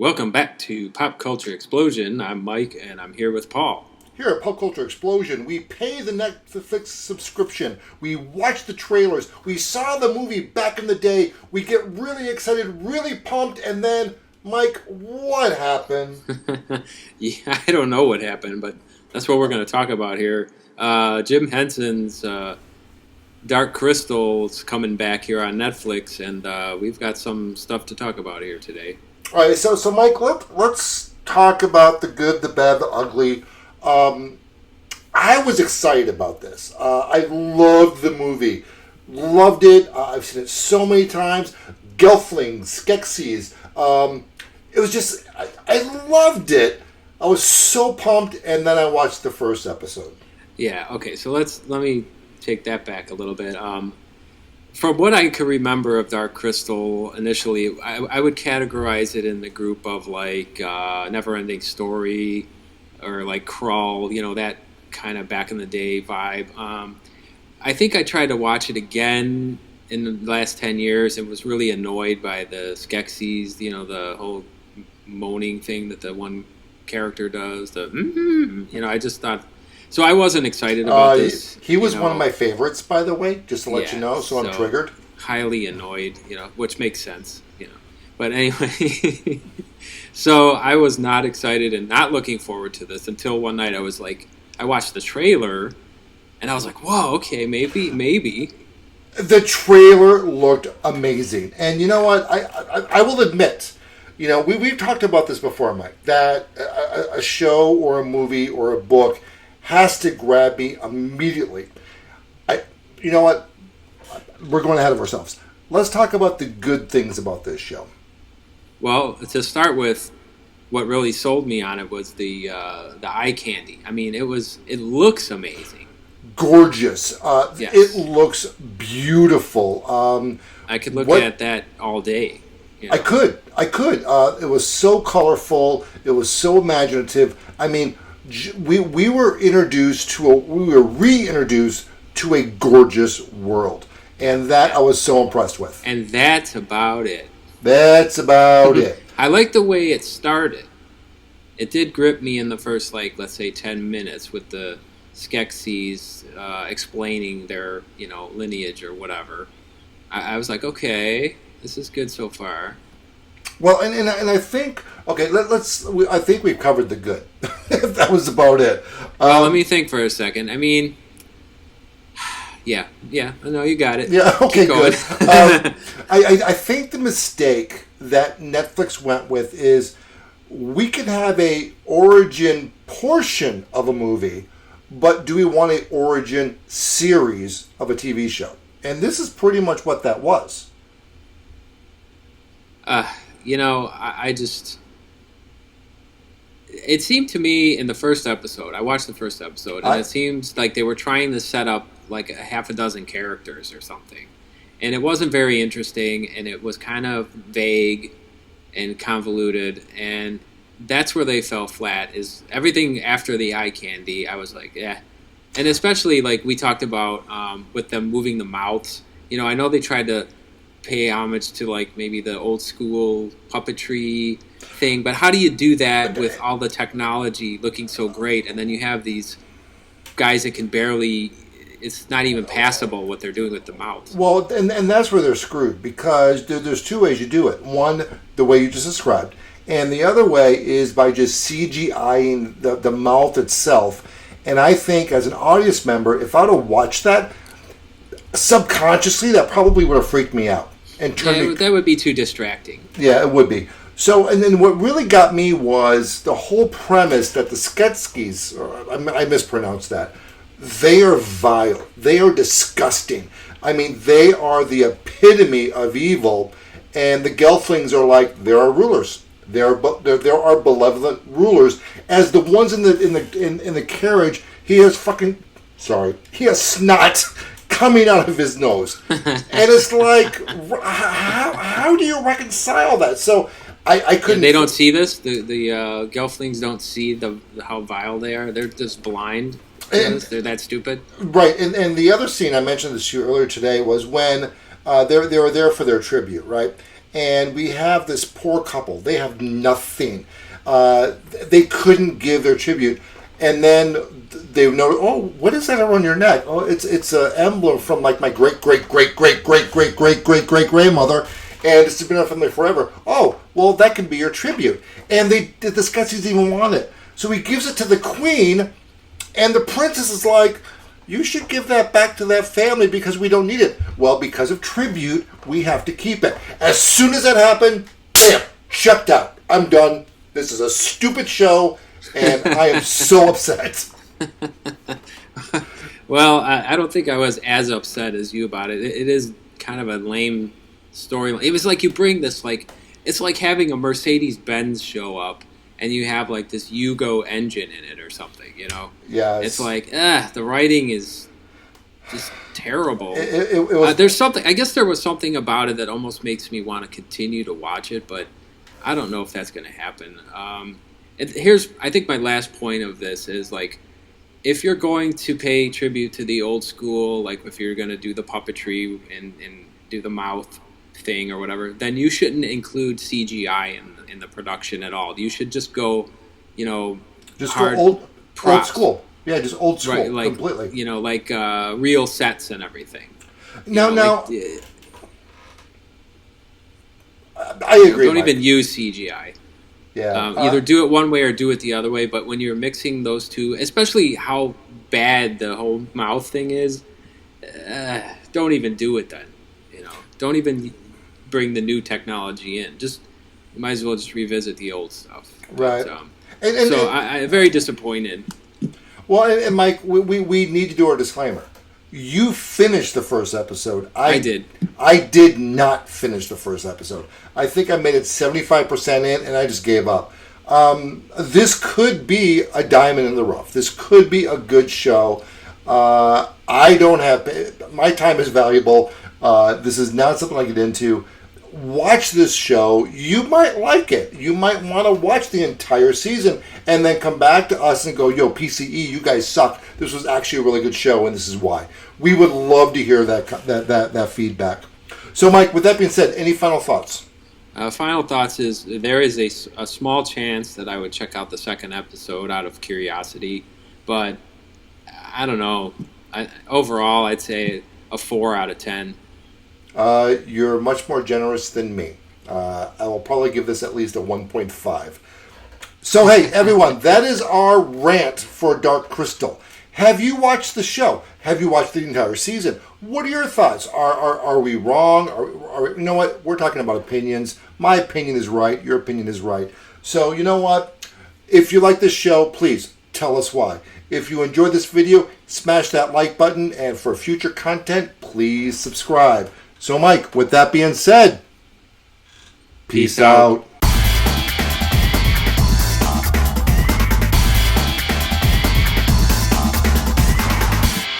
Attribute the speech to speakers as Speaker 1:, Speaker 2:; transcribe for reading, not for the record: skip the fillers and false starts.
Speaker 1: Welcome back to Pop Culture Explosion. I'm Mike, and I'm here with Paul.
Speaker 2: Here at Pop Culture Explosion, we pay the Netflix subscription. We watch the trailers. We saw the movie back in the day. We get really excited, really pumped, and then, Mike, what happened?
Speaker 1: Yeah, I don't know what happened, but that's what we're going to talk about here. Jim Henson's Dark Crystal's coming back here on Netflix, and we've got some stuff to talk about here today.
Speaker 2: All right, so Mike, let's talk about the good, the bad, the ugly. I was excited about this. I loved the movie. Loved it. I've seen it so many times. Gelflings, Skeksis. It was just, I loved it. I was so pumped, and then I watched the first episode.
Speaker 1: Yeah, okay, so let me take that back a little bit. From what I could remember of Dark Crystal initially, I would categorize it in the group of like Neverending Story or like Crawl, that kind of back in the day vibe. I think I tried to watch it again in the last 10 years and was really annoyed by the Skeksis, the whole moaning thing that the one character does. I just thought... So I wasn't excited about this.
Speaker 2: He was one of my favorites, by the way, just to let you know, so I'm triggered.
Speaker 1: Highly annoyed, which makes sense, But anyway, so I was not excited and not looking forward to this until one night I watched the trailer, and I was like, whoa, okay, maybe.
Speaker 2: The trailer looked amazing. And you know what? I will admit, we've talked about this before, Mike, that a show or a movie or a book has to grab me immediately. You know what? We're going ahead of ourselves. Let's talk about the good things about this show.
Speaker 1: Well, to start with, what really sold me on it was the eye candy. I mean, it looks amazing.
Speaker 2: Gorgeous.
Speaker 1: Yes.
Speaker 2: It looks beautiful.
Speaker 1: I could look at that all day.
Speaker 2: I could. It was so colorful. It was so imaginative. I mean, we were reintroduced to a gorgeous world, and that I was so impressed with.
Speaker 1: And that's about it.
Speaker 2: I
Speaker 1: like the way it started. It did grip me in the first, let's say 10 minutes with the Skeksis explaining their, lineage or whatever. I was like, okay, this is good so far.
Speaker 2: Well, and I think, okay, I think we've covered the good. That was about it.
Speaker 1: Well, let me think for a second. I mean, yeah, no, you got it.
Speaker 2: Yeah, okay, good. I think the mistake that Netflix went with is we can have a origin portion of a movie, but do we want an origin series of a TV show? And this is pretty much what that was.
Speaker 1: I just... It seemed to me in the first episode, I watched the first episode, and it seems like they were trying to set up like a half a dozen characters or something. And it wasn't very interesting, and it was kind of vague and convoluted, and that's where they fell flat, is everything after the eye candy, I was like, yeah. And especially, like we talked about with them moving the mouths. I know they tried to pay homage to like maybe the old school puppetry thing, but how do you do that with all the technology looking so great, and then you have these guys that can barely, it's not even passable what they're doing with the mouth.
Speaker 2: Well, and that's where they're screwed, because there's two ways you do it. One, the way you just described, and the other way is by just CGIing the mouth itself. And I think as an audience member, if I would have watched that, subconsciously that probably would have freaked me out. And
Speaker 1: that would be too distracting.
Speaker 2: Yeah, it would be. So, and then what really got me was the whole premise that the Skeksis, I mispronounced that, they are vile. They are disgusting. I mean, they are the epitome of evil, and the Gelflings are like, they're our rulers. There are benevolent rulers. As the ones in the carriage, he has snot coming out of his nose, and it's like, how do you reconcile that? So I couldn't.
Speaker 1: And they don't see this. The Gelflings don't see how vile they are. They're just blind. They're that stupid.
Speaker 2: Right. And the other scene I mentioned this to you earlier today was when they were there for their tribute, right? and we have this poor couple. They have nothing. They couldn't give their tribute, and then they know. Oh, what is that around your neck? Oh, it's an emblem from like my great great great great great great great great great grandmother, and it's been in our family forever. Oh, well, that can be your tribute. And the Skeksis even want it, so he gives it to the queen, and the princess is like, you should give that back to that family because we don't need it. Well, because of tribute, we have to keep it. As soon as that happened, bam, shut down. I'm done. This is a stupid show, and I am so upset.
Speaker 1: Well, I don't think I was as upset as you about it. It is kind of a lame storyline. It was like you bring this, like, it's like having a Mercedes-Benz show up, and you have like this Yugo engine in it or something, you know?
Speaker 2: Yeah.
Speaker 1: It's like, the writing is just terrible.
Speaker 2: It was,
Speaker 1: there's something, I guess there was something about it that almost makes me want to continue to watch it, but I don't know if that's going to happen. I think my last point of this is, like, if you're going to pay tribute to the old school, like if you're going to do the puppetry and do the mouth thing or whatever, then you shouldn't include CGI in the production at all. You should just go,
Speaker 2: just go old school. Yeah, just old school,
Speaker 1: right, like,
Speaker 2: completely.
Speaker 1: Like real sets and everything.
Speaker 2: Now, I agree.
Speaker 1: Don't even use CGI.
Speaker 2: Yeah.
Speaker 1: Either do it one way or do it the other way. But when you're mixing those two, especially how bad the whole mouth thing is, don't even do it then. Don't even bring the new technology in. You might as well just revisit the old stuff.
Speaker 2: Right.
Speaker 1: But, I'm very disappointed.
Speaker 2: Well, and Mike, we need to do our disclaimer. You finished the first episode.
Speaker 1: I did.
Speaker 2: I did not finish the first episode. I think I made it 75% in, and I just gave up. This could be a diamond in the rough. This could be a good show. I don't have... My time is valuable. This is not something I get into. Watch this show. You might like it. You might want to watch the entire season and then come back to us and go, yo, PCE, you guys suck. This was actually a really good show, and this is why. We would love to hear that feedback. So, Mike, with that being said, any final thoughts?
Speaker 1: Final thoughts is there is a small chance that I would check out the second episode out of curiosity, but I don't know. Overall, I'd say a 4 out of 10.
Speaker 2: You're much more generous than me. I will probably give this at least a 1.5. So, hey, everyone, that is our rant for Dark Crystal. Have you watched the show? Have you watched the entire season? What are your thoughts? Are we wrong? You know what? We're talking about opinions. My opinion is right. Your opinion is right. So, you know what? If you like this show, please tell us why. If you enjoyed this video, smash that like button. And for future content, please subscribe. So, Mike, with that being said, peace out.